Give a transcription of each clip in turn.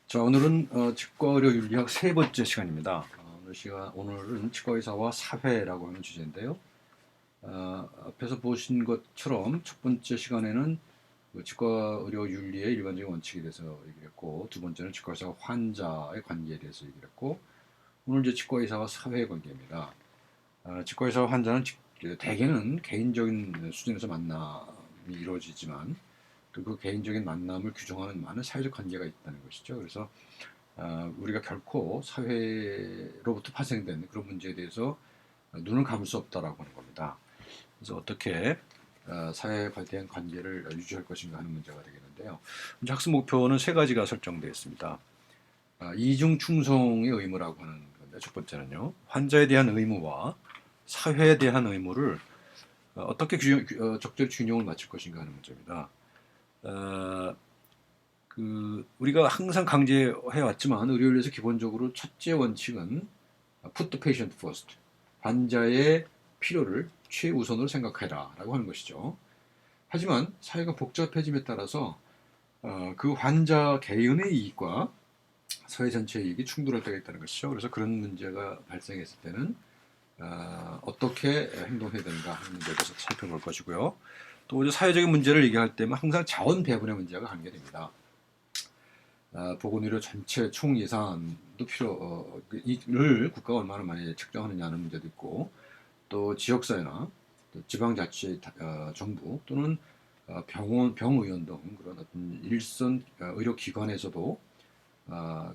자, 오늘은 치과의료 윤리학 세 번째 시간입니다. 오늘은 치과의사와 사회라고 하는 주제인데요. 앞에서 보신 것처럼 첫 번째 시간에는 그 치과의료 윤리의 일반적인 원칙에 대해서 얘기를 했고, 두 번째는 치과의사와 환자의 관계에 대해서 얘기를 했고, 오늘 이제 치과의사와 사회의 관계입니다. 치과의사와 환자는 대개는 개인적인 수준에서 만남이 이루어지지만 또 그 개인적인 만남을 규정하는 많은 사회적 관계가 있다는 것이죠. 그래서 우리가 결코 사회로부터 파생된 그런 문제에 대해서 눈을 감을 수 없다라고 하는 겁니다. 그래서 어떻게 사회에 대한 관계를 유지할 것인가 하는 문제가 되겠는데요. 현재 학습 목표는 세 가지가 설정되어 있습니다. 이중 충성의 의무라고 하는 건데, 첫 번째는요, 환자에 대한 의무와 사회에 대한 의무를 어떻게 적절히 균형을 맞출 것인가 하는 문제입니다. 우리가 항상 강조해 왔지만 의료인에서 기본적으로 첫째 원칙은 put the patient first, 환자의 필요를 최우선으로 생각해라 라고 하는 것이죠. 하지만 사회가 복잡해짐에 따라서 그 환자 개인의 이익과 사회 전체의 이익이 충돌할 때가 있다는 것이죠. 그래서 그런 문제가 발생했을 때는 어떻게 행동해야 되는가 하는 문제에 대해서 살펴볼 것이고요. 또 이제 사회적인 문제를 얘기할 때면 항상 자원 배분의 문제가 관계됩니다. 보건의료 전체 총 예산도 이를 국가가 얼마나 많이 책정하느냐 하는 문제도 있고, 또 지역사회나 또 지방자치 정부 또는 병의원 등 그런 어떤 일선 의료기관에서도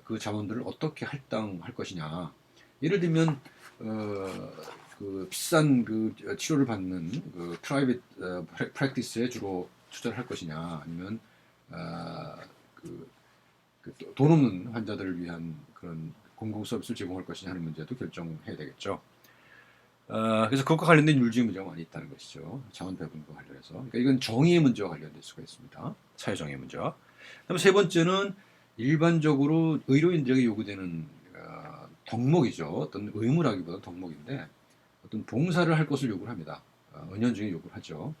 그 자원들을 어떻게 할당할 것이냐. 예를 들면 그 비싼 그 치료를 받는 그 프라이빗 프랙티스에 주로 투자를 할 것이냐, 아니면 돈 없는 환자들을 위한 그런 공공 서비스를 제공할 것이냐 하는 문제도 결정해야 되겠죠. 그래서 그것과 관련된 윤리적 문제가 많이 있다는 것이죠. 자원 배분과 관련해서. 그러니까 이건 정의의 문제와 관련될 수가 있습니다. 사회 정의 문제와. 그다음에 세 번째는 일반적으로 의료인들에게 요구되는 덕목이죠. 어떤 의무라기보다 덕목인데, 어떤 봉사를 할 것을 요구를 합니다. 은연중에 요구를 하죠.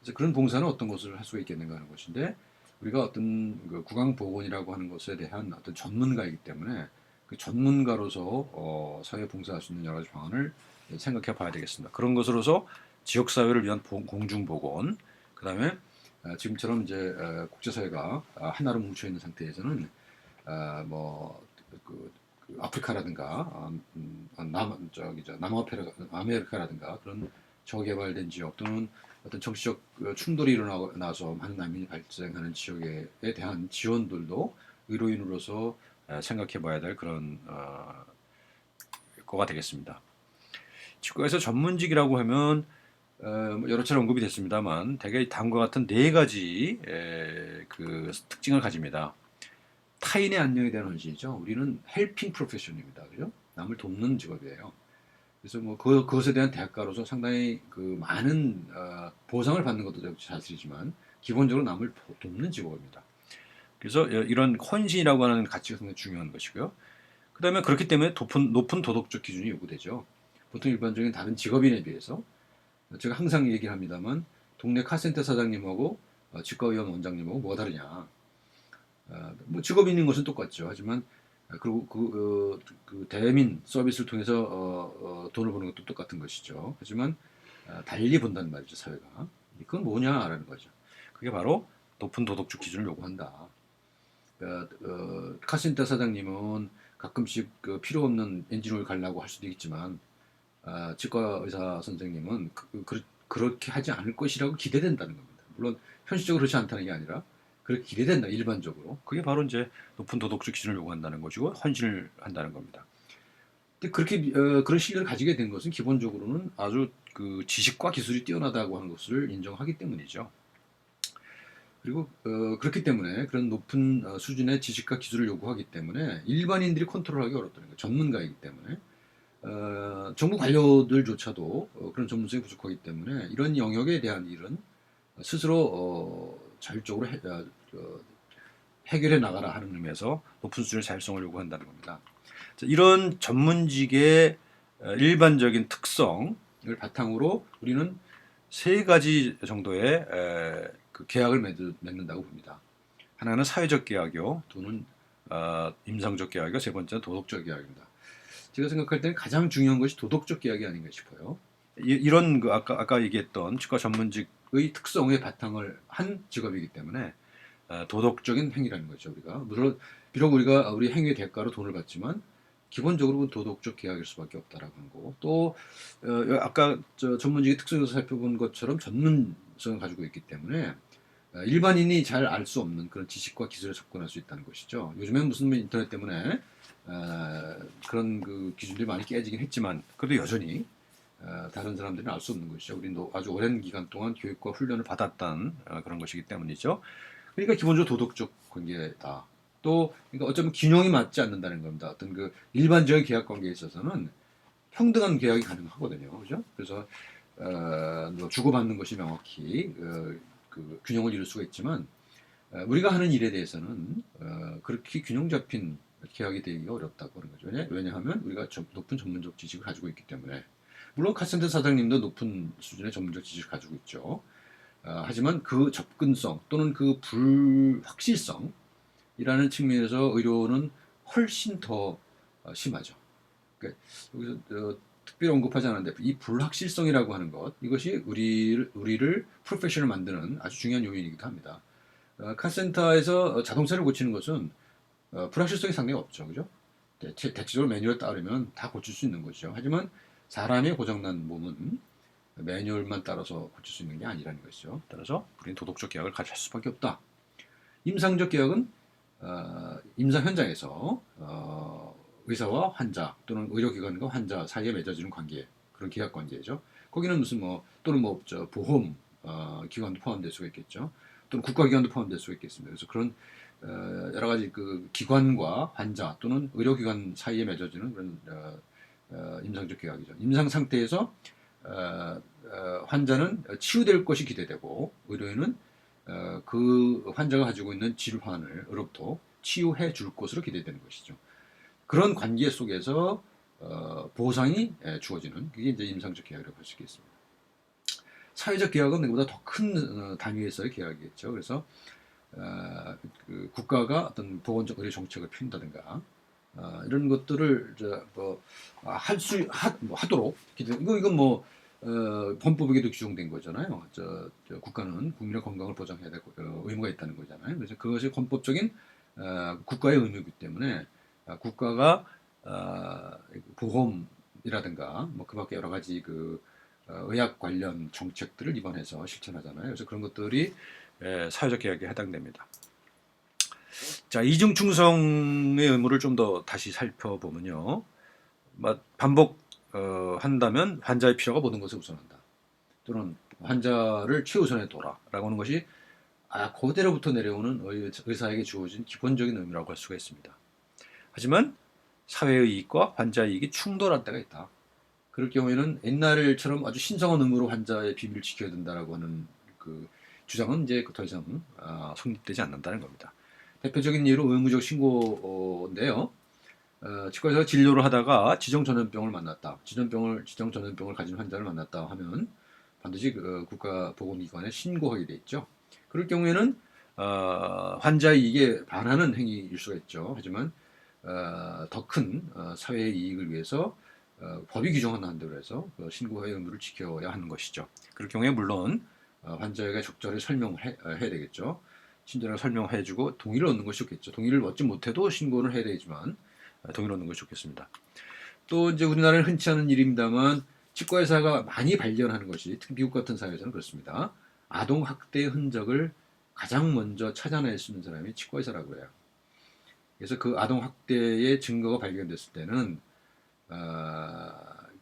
그래서 그런 봉사는 어떤 것을 할 수가 있겠는가 하는 것인데, 우리가 어떤 그 구강보건이라고 하는 것에 대한 어떤 전문가이기 때문에 그 전문가로서 사회에 봉사할 수 있는 여러 가지 방안을 생각해 봐야 되겠습니다. 그런 것으로서 지역사회를 위한 공중보건, 그 다음에 지금처럼 이제 국제사회가 하나로 뭉쳐 있는 상태에서는 그 아프리카라든가 남아메리카라든가 그런 저개발된 지역 또는 어떤 정치적 충돌이 일어나서 많은 난민이 발생하는 지역에 대한 지원들도 의료인으로서 생각해 봐야 될 그런 거가 되겠습니다. 치과에서 전문직이라고 하면 여러 차례 언급이 됐습니다만 대개 다음과 같은 네 가지 그 특징을 가집니다. 타인의 안녕에 대한 헌신이죠. 우리는 헬핑 프로페션입니다. 그죠? 남을 돕는 직업이에요. 그래서 뭐 그것에 대한 대가로서 상당히 그 많은 보상을 받는 것도 사실이지만 기본적으로 남을 돕는 직업입니다. 그래서 이런 헌신이라고 하는 가치가 상당히 중요한 것이고요. 그 다음에 그렇기 때문에 높은 도덕적 기준이 요구되죠. 보통 일반적인 다른 직업인에 비해서 제가 항상 얘기를 합니다만 동네 카센터 사장님하고 치과의원 원장님하고 뭐가 다르냐. 뭐 직업인인 것은 똑같죠. 하지만 그리고 그 대민 서비스를 통해서 돈을 버는 것도 똑같은 것이죠. 하지만 달리 본다는 말이죠, 사회가. 그건 뭐냐라는 거죠. 그게 바로 높은 도덕적 기준을 요구한다. 카센터 사장님은 가끔씩 그 필요 없는 엔진오일 갈라고 할 수도 있지만 치과 의사 선생님은 그렇게 하지 않을 것이라고 기대된다는 겁니다. 물론 현실적으로 그렇지 않다는 게 아니라 그렇게 기대된다, 일반적으로. 그게 바로 이제 높은 도덕적 기준을 요구한다는 것이고 헌신을 한다는 겁니다. 근데 그렇게 그런 신뢰를 가지게 된 것은 기본적으로는 아주 그 지식과 기술이 뛰어나다고 하는 것을 인정하기 때문이죠. 그리고 그렇기 때문에 그런 높은 수준의 지식과 기술을 요구하기 때문에 일반인들이 컨트롤하기 어렵다는 거예요. 전문가이기 때문에. 정부 관료들조차도 그런 전문성이 부족하기 때문에 이런 영역에 대한 일은 스스로 자율적으로 해결해 나가라 하는 의미에서 높은 수준의 자율성을 요구한다는 겁니다. 이런 전문직의 일반적인 특성을 바탕으로 우리는 세 가지 정도의 그 계약을 맺는다고 봅니다. 하나는 사회적 계약이요, 두는 임상적 계약이고 세 번째는 도덕적 계약입니다. 제가 생각할 때는 가장 중요한 것이 도덕적 계약이 아닌가 싶어요. 이런 그 아까 얘기했던 치과 전문직의 특성에 바탕을 한 직업이기 때문에 도덕적인 행위라는 거죠. 우리가 물론 비록 우리가 우리 행위의 대가로 돈을 받지만 기본적으로 도덕적 계약일 수밖에 없다라고 하는 거. 또 아까 전문직의 특성에서 살펴본 것처럼 전문성을 가지고 있기 때문에 일반인이 잘 알 수 없는 그런 지식과 기술에 접근할 수 있다는 것이죠. 요즘엔 무슨 인터넷 때문에 그런 그 기준들이 많이 깨지긴 했지만 그래도 여전히 다른 사람들은 알 수 없는 것이죠. 우리도 아주 오랜 기간 동안 교육과 훈련을 받았던 그런 것이기 때문이죠. 그러니까 기본적으로 도덕적 관계다. 또 그러니까 어쩌면 균형이 맞지 않는다는 겁니다. 어떤 그 일반적인 계약 관계에 있어서는 평등한 계약이 가능하거든요. 그죠? 그래서 뭐 주고받는 것이 명확히 그 균형을 이룰 수가 있지만 우리가 하는 일에 대해서는 그렇게 균형 잡힌 계약이 되기가 어렵다고 하는 거죠. 왜냐하면 우리가 높은 전문적 지식을 가지고 있기 때문에. 물론 카센터 사장님도 높은 수준의 전문적 지식을 가지고 있죠. 하지만 그 접근성 또는 그 불확실성이라는 측면에서 의료는 훨씬 더 심하죠. 그러니까 여기서 특별히 언급하지 않았는데 이 불확실성이라고 하는 것 이것이 우리를 프로페셔널 만드는 아주 중요한 요인이기도 합니다. 카센터에서 자동차를 고치는 것은 불확실성이 상당히 없죠, 그죠? 대체적으로 매뉴얼 따르면 다 고칠 수 있는 것이죠. 하지만 사람의 고장난 몸은 매뉴얼만 따라서 고칠 수 있는 게 아니라는 것이죠. 따라서 우리는 도덕적 계약을 같이 할 수밖에 없다. 임상적 계약은 임상 현장에서 의사와 환자 또는 의료기관과 환자 사이에 맺어지는 관계, 그런 계약 관계죠. 거기는 무슨 또는 보험 기관도 포함될 수가 있겠죠. 또는 국가기관도 포함될 수가 있겠습니다. 그래서 그런 여러 가지 그 기관과 환자 또는 의료기관 사이에 맺어지는 그런 임상적 계약이죠. 임상 상태에서 환자는 치유될 것이 기대되고 의료인은 그 환자가 가지고 있는 질환으로부터 치유해 줄 것으로 기대되는 것이죠. 그런 관계 속에서 보상이 주어지는 그게 이제 임상적 계약이라고 할 수 있겠습니다. 사회적 계약은 이보다 더 큰 단위에서의 계약이겠죠. 그래서 그 국가가 어떤 보건적 의료 정책을 핀다든가 이런 것들을 하도록 이건 헌법에도 규정된 거잖아요. 국가는 국민의 건강을 보장해야 되고 의무가 있다는 거잖아요. 그래서 그것이 헌법적인 국가의 의무이기 때문에 국가가 보험이라든가 그밖에 여러 가지 의학 관련 정책들을 입안해서 실천하잖아요. 그래서 그런 것들이 사회적 계약에 해당됩니다. 자, 이중 충성의 의무를 좀 더 다시 살펴보면요. 반복한다면 환자의 필요가 모든 것을 우선한다. 또는 환자를 최우선에 둬라라고 하는 것이 그대로부터 내려오는 의사에게 주어진 기본적인 의무라고 할 수가 있습니다. 하지만 사회의 이익과 환자의 이익이 충돌할 때가 있다. 그럴 경우에는 옛날처럼 아주 신성한 의무로 환자의 비밀을 지켜야 된다라고 하는 그 주장은 이제 더 이상 성립되지 않는다는 겁니다. 대표적인 예로 의무적 신고인데요. 치과에서 진료를 하다가 지정 전염병을 만났다. 지정 전염병을 가진 환자를 만났다 하면 반드시 국가보건기관에 신고하게 돼 있죠. 그럴 경우에는 환자의 이익에 반하는 행위일 수가 있죠. 하지만 더 큰 사회의 이익을 위해서 법이 규정한 한대로 해서 신고의 의무를 지켜야 하는 것이죠. 그럴 경우에 물론 환자에게 적절히 설명을 해야 되겠죠. 친절하게 설명해주고 동의를 얻는 것이 좋겠죠. 동의를 얻지 못해도 신고를 해야 되지만 동의를 얻는 것이 좋겠습니다. 또 이제 우리나라는 흔치 않은 일입니다만 치과 의사가 많이 발견하는 것이 특히 미국 같은 사회에서는 그렇습니다. 아동 학대의 흔적을 가장 먼저 찾아낼 수 있는 사람이 치과 의사라고 해요. 그래서 그 아동 학대의 증거가 발견됐을 때는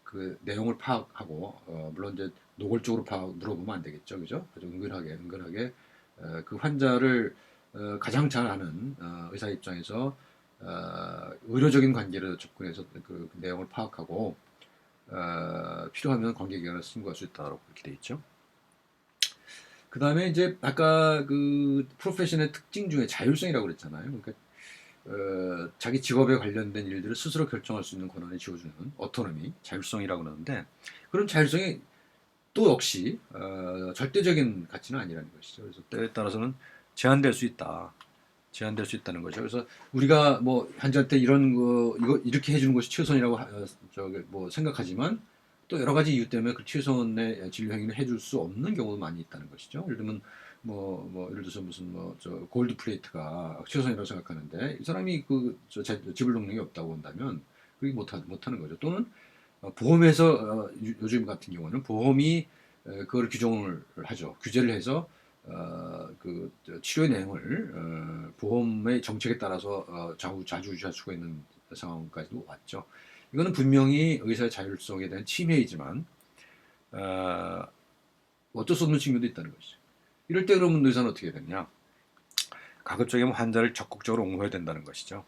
그 내용을 파악하고 물론 이제 노골적으로 물어보면 안 되겠죠, 그죠? 아주 은근하게 그 환자를 가장 잘 아는 의사 입장에서 의료적인 관계로 접근해서 그 내용을 파악하고 필요하면 관계기관에 신고할 수 있다고 그렇게 돼 있죠. 그 다음에 이제 아까 그 프로페셔널의 특징 중에 자율성이라고 그랬잖아요. 그러니까 자기 직업에 관련된 일들을 스스로 결정할 수 있는 권한을 지어주는 오토노미, 자율성이라고 그러는데 그런 자율성이 또 역시 절대적인 가치는 아니라는 것이죠. 그래서 때에 따라서는 제한될 수 있다. 제한될 수 있다는 거죠. 그래서 우리가 뭐 환자한테 이런 거 이거 이렇게 해주는 것이 최선이라고 저기 뭐 생각하지만 또 여러 가지 이유 때문에 그 최선의 진료 행위를 해줄 수 없는 경우도 많이 있다는 것이죠. 예를 들면 뭐 예를 들어서 무슨 뭐 저 골드 플레이트가 최선이라고 생각하는데 이 사람이 그저 지불 능력이 없다고 한다면 그게 못하는 거죠. 또는 보험에서 요즘 같은 경우는 보험이 그걸 규정을 하죠. 규제를 해서 그 치료의 내용을 보험의 정책에 따라서 좌지우지할 수가 있는 상황까지도 왔죠. 이거는 분명히 의사의 자율성에 대한 침해이지만 어쩔 수 없는 측면도 있다는 것이죠. 이럴 때 그러면 의사는 어떻게 해야 되냐? 가급적이면 환자를 적극적으로 옹호해야 된다는 것이죠.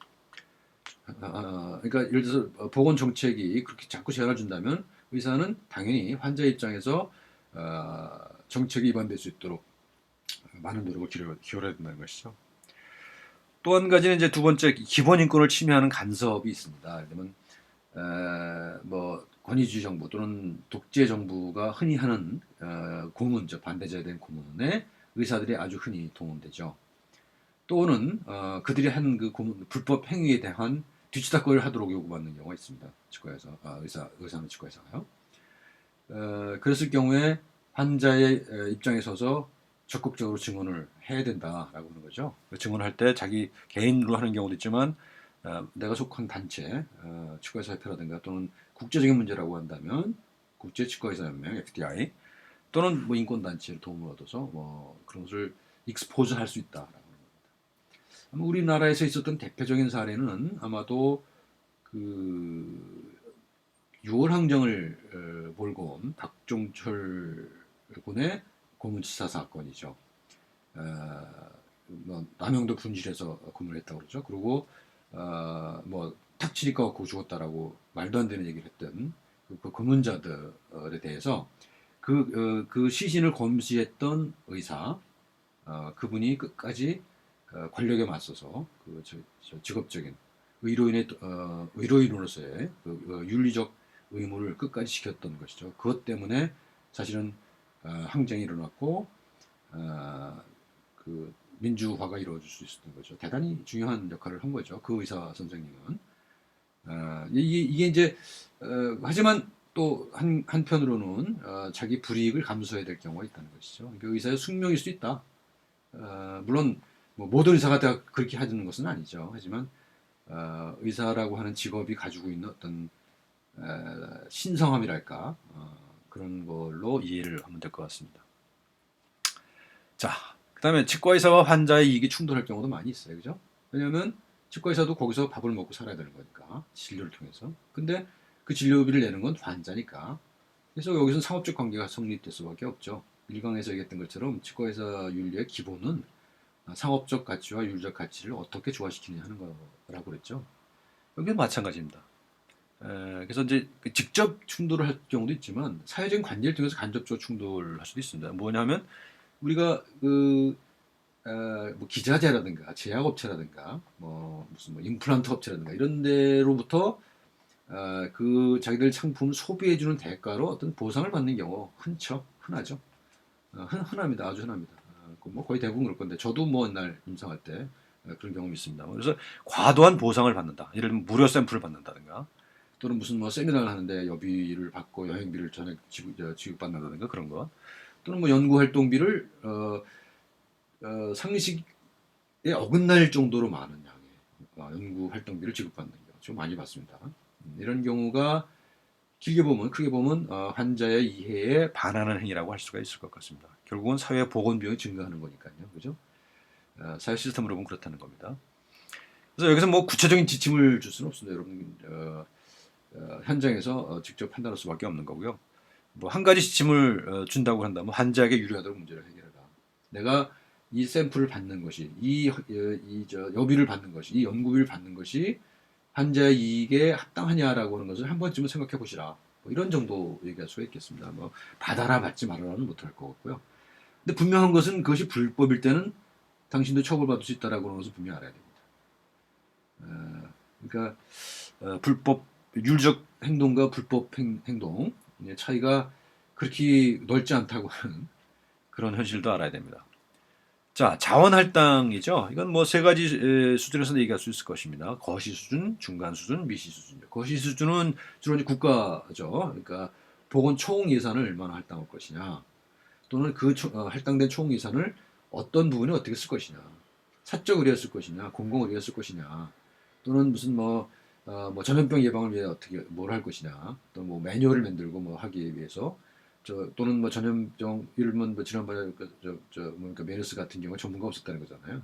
그러니까 예를 들어서 보건 정책이 그렇게 자꾸 제한을 준다면 의사는 당연히 환자 입장에서 정책이 위반될 수 있도록 많은 노력을 기울여야 된다는 것이죠. 또 한 가지는 이제 두 번째 기본 인권을 침해하는 간섭이 있습니다. 예를 들면 뭐 권위주의 정부 또는 독재 정부가 흔히 하는 고문, 반대자에 대한 고문에 의사들이 아주 흔히 동원되죠. 또는 그들이 한 그 불법 행위에 대한 뒤치다꺼리를 하도록 요구받는 경우가 있습니다. 치과에서 의사는 치과에서요. 그랬을 경우에 환자의 입장에 서서 적극적으로 증언을 해야 된다라고 하는 거죠. 증언할 때 자기 개인으로 하는 경우도 있지만 내가 속한 단체, 치과의사협회라든가 또는 국제적인 문제라고 한다면 국제치과의사연맹 (FDI) 또는 뭐 인권단체의 도움을 얻어서 뭐 그런 것을 익스포즈할 수 있다라고 하는 겁니다. 아마 우리나라에서 있었던 대표적인 사례는 아마도 그 6월 항쟁을 몰고 온 박종철 군의 고문치사 사건이죠. 뭐 남영도 분실해서 고문을 했다고 그러죠. 그리고 뭐 탁치니까 갖고 죽었다라고 말도 안 되는 얘기를 했던 그 고문자들에 대해서 그 시신을 검시했던 의사 그분이 끝까지 권력에 맞서서 직업적인 의료인으로서의 윤리적 의무를 끝까지 지켰던 것이죠. 그것 때문에 사실은 항쟁이 일어났고 그 민주화가 이루어질 수 있었던 거죠. 대단히 중요한 역할을 한 거죠. 그 의사 선생님은 이게 이제 하지만 또 한편으로는 자기 불이익을 감수해야 될 경우가 있다는 것이죠. 그 의사의 숙명일 수 있다. 물론 뭐 모든 의사가 다 그렇게 하는 것은 아니죠. 하지만 의사라고 하는 직업이 가지고 있는 어떤 신성함이랄까 그런 걸로 이해를 하면 될 것 같습니다. 자, 그다음에 치과의사와 환자의 이익이 충돌할 경우도 많이 있어요, 그죠? 왜냐하면 치과의사도 거기서 밥을 먹고 살아야 되는 거니까 진료를 통해서. 근데 그 진료비를 내는 건 환자니까. 그래서 여기서 상업적 관계가 성립될 수밖에 없죠. 일강에서 얘기했던 것처럼 치과의사 윤리의 기본은 상업적 가치와 윤리적 가치를 어떻게 조화시키느냐 하는 거라고 그랬죠. 여기도 마찬가지입니다. 그래서 이제 직접 충돌을 할 경우도 있지만 사회적인 관계를 통해서 간접적으로 충돌할 수도 있습니다. 뭐냐면 우리가 뭐 기자재라든가 제약업체라든가 뭐 무슨 뭐 임플란트 업체라든가 이런 데로부터 그 자기들 상품을 소비해주는 대가로 어떤 보상을 받는 경우 흔하죠. 흔합니다. 아주 흔합니다. 뭐 거의 대부분 그럴 건데 저도 뭐 옛날 임상할 때 그런 경험이 있습니다. 그래서 과도한 보상을 받는다. 예를 들면 무료 샘플을 받는다든가 또는 무슨 뭐 세미나를 하는데 여비를 받고 여행비를 전액 지급받는다든가 그런 거 또는 뭐 연구활동비를 상식에 어긋날 정도로 많은 양의 연구활동비를 지급받는 경우 좀 많이 봤습니다. 이런 경우가 크게 보면 환자의 이해에 반하는 행위라고 할 수가 있을 것 같습니다. 결국은 사회 보건 비용이 증가하는 거니까요, 그죠? 사회 시스템으로 보면 그렇다는 겁니다. 그래서 여기서 뭐 구체적인 지침을 줄 수는 없습니다, 여러분. 현장에서 직접 판단할 수밖에 없는 거고요. 뭐 한 가지 지침을 준다고 한다면 환자에게 유리하도록 문제를 해결해라. 내가 이 샘플을 받는 것이 여비를 받는 것이 이 연구비를 받는 것이 환자의 이익에 합당하냐라고 하는 것을 한 번쯤은 생각해 보시라. 뭐 이런 정도 얘기할 수가 있겠습니다. 뭐 받아라 받지 말아라는 못할 것 같고요. 근데 분명한 것은 그것이 불법일 때는 당신도 처벌받을 수 있다라고 하는 것을 분명히 알아야 됩니다. 그러니까 불법 윤리적 행동과 불법 행동 차이가 그렇게 넓지 않다고 하는 그런 현실도 알아야 됩니다. 자, 자원 할당이죠. 이건 뭐 세 가지 수준에서 얘기할 수 있을 것입니다. 거시 수준, 중간 수준, 미시 수준이죠. 거시 수준은 주로 이제 국가죠. 그러니까 보건 총 예산을 얼마나 할당할 것이냐, 또는 그 할당된 총 예산을 어떤 부분에 어떻게 쓸 것이냐, 사적 의료에 쓸 것이냐, 공공 의료에 쓸 것이냐, 또는 무슨 뭐 전염병 예방을 위해 어떻게 뭘 할 것이냐, 또 뭐 매뉴얼을 만들고 뭐 하기 위해서 또는 뭐 전염병 이러면 뭐 지난번에 그러니까 메르스 같은 경우 전문가 없었다는 거잖아요.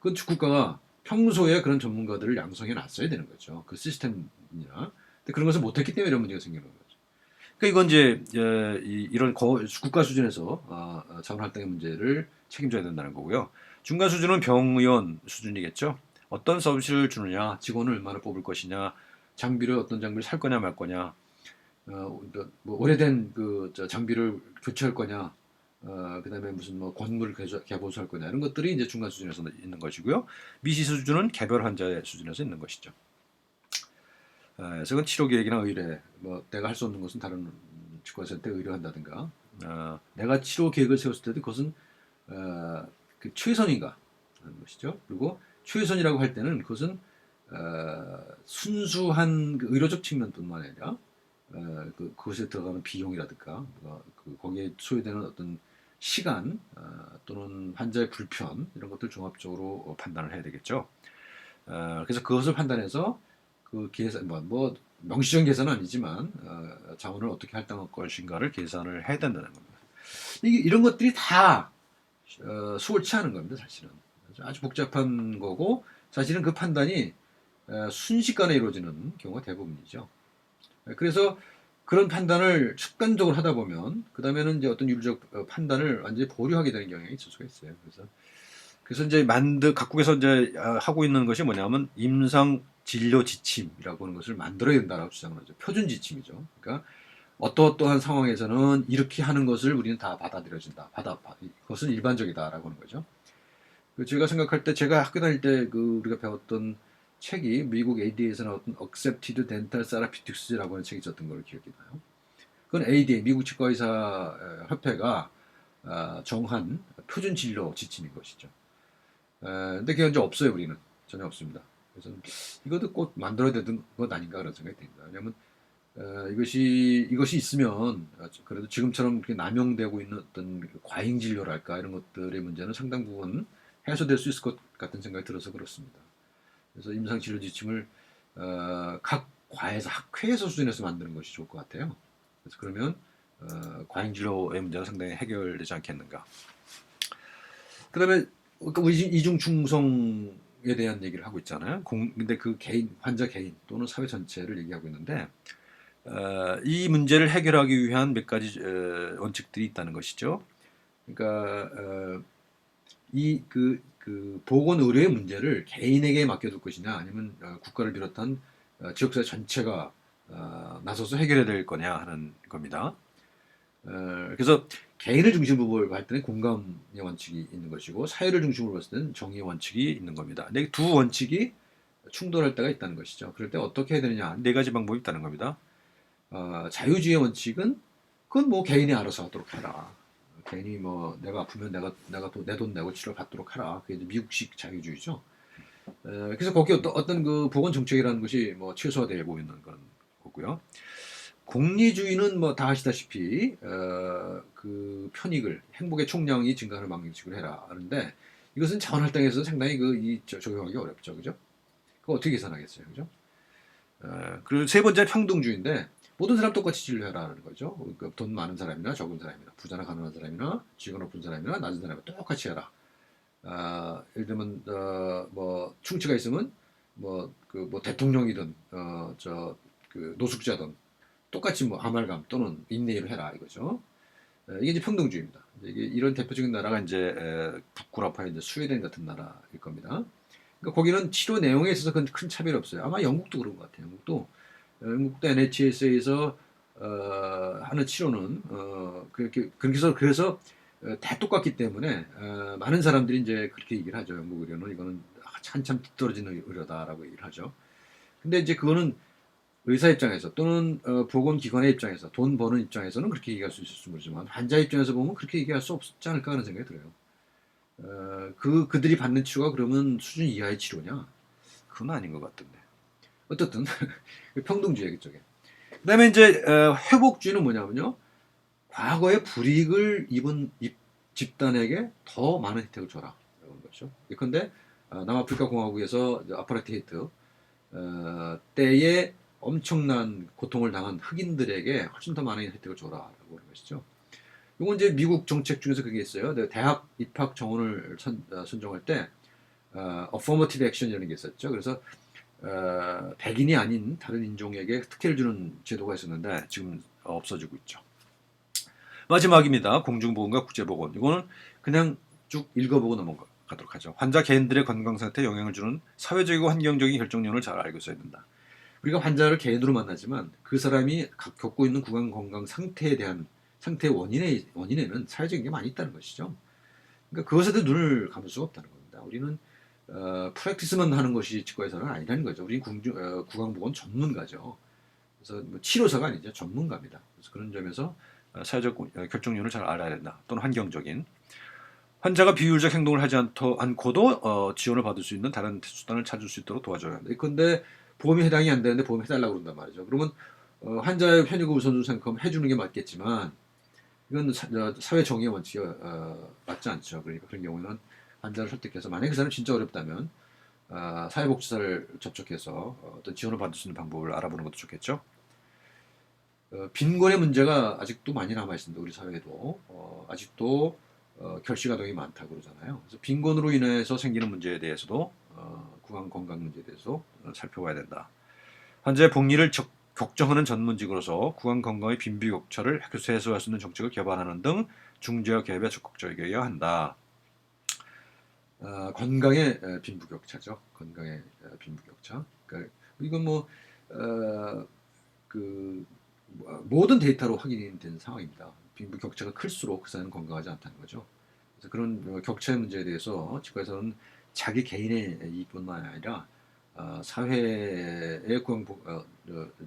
그 국가가 평소에 그런 전문가들을 양성해 놨어야 되는 거죠. 그 시스템이나. 근데 그런 것을 못했기 때문에 이런 문제가 생기는 거죠. 그러니까 이건 이제 이런 국가 수준에서 자원할당의 문제를 책임져야 된다는 거고요. 중간 수준은 병의원 수준이겠죠. 어떤 서비스를 주느냐, 직원을 얼마나 뽑을 것이냐, 장비를 어떤 장비를 살 거냐 말 거냐, 뭐 오래된 장비를 교체할 거냐, 그다음에 무슨 뭐 건물을 개보수할 거냐, 이런 것들이 이제 중간 수준에서 있는 것이고요. 미시 수준은 개별 환자의 수준에서 있는 것이죠. 그래서 그건 치료 계획이나 의뢰, 뭐 내가 할 수 없는 것은 다른 치과센터에 의뢰한다든가, 내가 치료 계획을 세웠을 때도 그것은 그 최선인가 하는 것이죠. 그리고 최선이라고 할 때는 그것은 순수한 그 의료적 측면뿐만 아니라 그것에 들어가는 비용이라든가 거기에 소요되는 어떤 시간, 또는 환자의 불편, 이런 것들 종합적으로 판단을 해야 되겠죠. 그래서 그것을 판단해서 그 계산 뭐 명시적인 계산은 아니지만 자원을 어떻게 할당할 것인가를 계산을 해야 된다는 겁니다. 이런 것들이 다 수월치 않은 겁니다, 사실은. 아주 복잡한 거고, 사실은 그 판단이 순식간에 이루어지는 경우가 대부분이죠. 그래서 그런 판단을 습관적으로 하다 보면 그 다음에는 이제 어떤 윤리적 판단을 완전히 보류하게 되는 경향이 있을 수가 있어요. 그래서 이제 각국에서 이제 하고 있는 것이 뭐냐면 임상 진료 지침이라고 하는 것을 만들어야 된다라고 주장을 하죠. 표준 지침이죠. 그러니까 어떠한 상황에서는 이렇게 하는 것을 우리는 다 받아들여진다. 그것은 일반적이다라고 하는 거죠. 제가 생각할 때, 제가 학교 다닐 때 우리가 배웠던 책이 미국 ADA에서 나왔던 Accepted Dental Therapeutics라고 하는 책이 있었던 걸 기억이 나요. 그건 ADA, 미국 치과의사 협회가 정한 표준 진료 지침인 것이죠. 근데 그게 이제 없어요, 우리는. 전혀 없습니다. 그래서 이것도 꼭 만들어야 되는 것 아닌가 그런 생각이 듭니다. 왜냐하면 이것이 있으면 그래도 지금처럼 그렇게 남용되고 있는 어떤 과잉 진료랄까 이런 것들의 문제는 상당 부분 해소될 수 있을 것 같은 생각이 들어서 그렇습니다. 그래서 임상 진료 지침을 각 과에서 학회에서 수준에서 만드는 것이 좋을 것 같아요. 그래서 그러면 과잉 진료의 문제가 상당히 해결되지 않겠는가. 그다음에 이중 충성에 대한 얘기를 하고 있잖아요. 근데 그 환자 개인 또는 사회 전체를 얘기하고 있는데 이 문제를 해결하기 위한 몇 가지 원칙들이 있다는 것이죠. 그러니까 그 보건 의료의 문제를 개인에게 맡겨둘 것이냐, 아니면 국가를 비롯한 지역사회 전체가 나서서 해결해야 될 거냐 하는 겁니다. 그래서 개인을 중심으로 볼 때는 공감의 원칙이 있는 것이고, 사회를 중심으로 봤을 때는 정의의 원칙이 있는 겁니다. 근데 두 원칙이 충돌할 때가 있다는 것이죠. 그럴 때 어떻게 해야 되느냐, 네 가지 방법이 있다는 겁니다. 자유주의 원칙은 그건 뭐 개인이 알아서 하도록 해라. 괜히 뭐 내가 아프면 내가 내 돈 내고 치료 받도록 하라. 그게 이제 미국식 자유주의죠. 그래서 거기 어떤 그 보건 정책이라는 것이 뭐 최소화되고 있는 그런 거고요. 공리주의는 뭐 다 아시다시피 그 편익을 행복의 총량이 증가하는 방식으로 해라 하는데, 이것은 자원할당에서 상당히 적용하기 어렵죠, 그죠? 그거 어떻게 계산하겠어요, 그죠? 그리고 세 번째 평등주의인데, 모든 사람 똑같이 진료해라는 거죠. 그러니까 돈 많은 사람이나 적은 사람이나, 부자나 가난한 사람이나 직업 높은 사람이나 낮은 사람이나 똑같이 해라. 예를 들면 뭐 충치가 있으면 뭐 대통령이든 노숙자든 똑같이 뭐 아말감 또는 인내를 해라 이거죠. 이게 이제 평등주의입니다. 이게 이런 대표적인 나라가 이제 북구라파의 이제 스웨덴 같은 나라일 겁니다. 그러니까 거기는 치료 내용에 있어서 큰 차별이 없어요. 아마 영국도 그런 것 같아요. 영국도 NHS에서 하는 치료는 그래서 다 똑같기 때문에 많은 사람들이 이제 그렇게 얘기를 하죠. 영국 의료는 이거는 한참 뒤떨어지는 의료다라고 얘기를 하죠. 근데 이제 그거는 의사 입장에서 또는 보건기관의 입장에서, 돈 버는 입장에서는 그렇게 얘기할 수 있을지 모르지만 환자 입장에서 보면 그렇게 얘기할 수 없지 않을까 하는 생각이 들어요. 그들이 받는 치료가 그러면 수준 이하의 치료냐? 그건 아닌 것 같던데. 어떻든 평등주의 쪽에. 그다음에 이제 회복주의는 뭐냐면요. 과거에 불이익을 입은 집단에게 더 많은 혜택을 줘라. 이런 거죠. 예컨대 남아프리카 공화국에서 아파르테이트 때에 엄청난 고통을 당한 흑인들에게 훨씬 더 많은 혜택을 줘라라고 하는 것이죠. 이건 이제 미국 정책 중에서 그게 있어요. 대학 입학 정원을 선정할 때 affirmative action이라는 게 있었죠. 그래서 백인이 아닌 다른 인종에게 특혜를 주는 제도가 있었는데 지금 없어지고 있죠. 마지막입니다. 공중보건과 국제보건. 이거는 그냥 쭉 읽어보고 넘어가도록 하죠. 환자 개인들의 건강 상태에 영향을 주는 사회적이고 환경적인 결정론을 잘 알고 있어야 된다. 우리가 환자를 개인으로 만나지만 그 사람이 겪고 있는 구강 건강 상태에 대한 상태의 원인에는 사회적인 게 많이 있다는 것이죠. 그러니까 그것에도 눈을 감을 수가 없다는 겁니다. 우리는 프랙티스만 하는 것이 치과의사는 아니라는 거죠. 우리는 구강보건 전문가죠. 그래서 뭐 치료사가 아니죠. 전문가입니다. 그래서 그런 점에서 사회적 결정론을 잘 알아야 된다. 또는 환경적인. 환자가 비효율적 행동을 하지 않고도 지원을 받을 수 있는 다른 수단을 찾을 수 있도록 도와줘야 한다. 그런데 보험이 해당이 안 되는데 보험이 해달라고 그런단 말이죠. 그러면 환자의 편익을 우선으로 생각하면 해주는 게 맞겠지만 이건 사회 정의의 원칙에 맞지 않죠. 그러니까 그런 경우는 환자를 설득해서 만약에 그 사람이 진짜 어렵다면 사회복지사를 접촉해서 어떤 지원을 받을 수 있는 방법을 알아보는 것도 좋겠죠. 빈곤의 문제가 아직도 많이 남아 있습니다. 우리 사회에도 아직도 결식아동이 많다고 그러잖아요. 그래서 빈곤으로 인해서 생기는 문제에 대해서도 구강 건강 문제에 대해서 살펴봐야 된다. 환자의 복리를 걱정하는 전문직으로서 구강 건강의 빈부격차를 해소할 수 있는 정책을 개발하는 등 중재와 개입에 적극적이어야 한다. 건강의 빈부격차죠. 건강의 빈부격차. 그러니까 이건 그 모든 데이터로 확인된 상황입니다. 빈부격차가 클수록 그 사람은 건강하지 않다는 거죠. 그래서 그런 격차의 문제에 대해서 치과에서는 자기 개인의 이익뿐만 아니라 사회의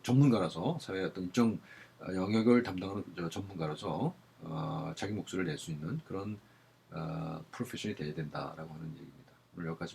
전문가라서 사회의 어떤 일정 영역을 담당하는 전문가로서 자기 목소리를 낼 수 있는 그런 프로페셔널이 돼야 된다라고 하는 얘기입니다. 오늘 여기까지.